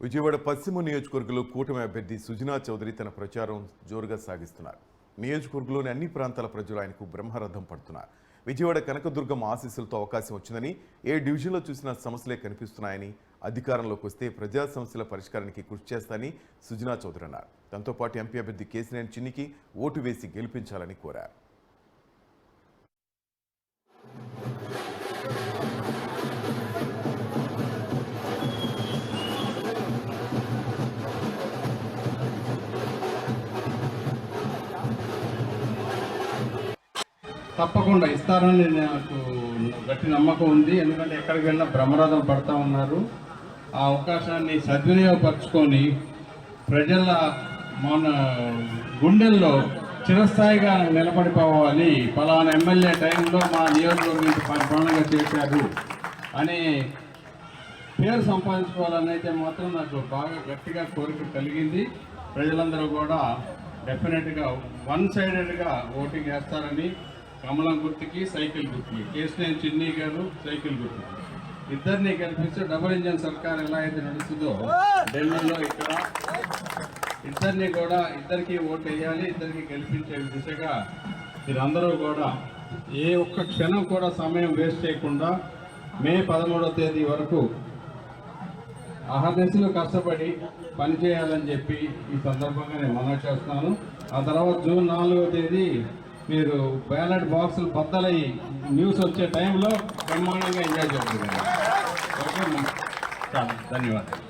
విజయవాడ పశ్చిమ నియోజకవర్గంలో కూటమి అభ్యర్థి సుజనా చౌదరి తన ప్రచారం జోరుగా సాగిస్తున్నారు. నియోజకవర్గంలోని అన్ని ప్రాంతాల ప్రజలు ఆయనకు బ్రహ్మరథం పడుతున్నారు. విజయవాడ కనకదుర్గం ఆశీస్సులతో అవకాశం వచ్చిందని, ఏ డివిజన్లో చూసినా సమస్యలే కనిపిస్తున్నాయని, అధికారంలోకి వస్తే ప్రజా సమస్యల పరిష్కారానికి కృషి చేస్తానని సుజనా చౌదరి అన్నారు. దాంతో పాటు ఎంపీ అభ్యర్థి కేసినేని చిన్నికి ఓటు వేసి గెలిపించాలని కోరారు. తప్పకుండా ఇస్తారని నాకు గట్టి నమ్మకం ఉంది. ఎందుకంటే ఎక్కడికి వెళ్ళినా బ్రహ్మరథం పడతా ఉన్నారు. ఆ అవకాశాన్ని సద్వినియోగపరచుకొని ప్రజల మన గుండెల్లో చిరస్థాయిగా నిలబడిపోవాలి. పలానా ఎమ్మెల్యే టైంలో మా నియోజకవర్గం పరిపాలనగా చేశారు అని పేరు సంపాదించుకోవాలని అయితే మాత్రం నాకు బాగా గట్టిగా కోరిక కలిగింది. ప్రజలందరూ కూడా డెఫినెట్గా వన్ సైడెడ్గా ఓటింగ్ వేస్తారని, కమలం గుర్తుకి సైకిల్ గుర్తుకి, కేసినేని చిన్ని గారు సైకిల్ గుర్తుకి ఇద్దరిని కల్పిస్తూ డబుల్ ఇంజన్ సర్కార్ ఎలా అయితే నడుస్తుందో ఢిల్లీలో ఇక్కడ ఇద్దరికి ఓటు వేయాలి, ఇద్దరికి గెలిపించే దిశగా మీరందరూ కూడా ఏ ఒక్క క్షణం కూడా సమయం వేస్ట్ చేయకుండా మే 13వ తేదీ వరకు అహర్నిశలు కష్టపడి పనిచేయాలని చెప్పి ఈ సందర్భంగా నేను మనవి చేస్తున్నాను. ఆ తర్వాత జూన్ 4వ తేదీ మీరు బ్యాలెట్ బాక్సులు బద్దలయ్యి న్యూస్ వచ్చే టైంలో బ్రహ్మాండంగా ఎంజాయ్ చేస్తుంది. ఓకే, ధన్యవాదాలు.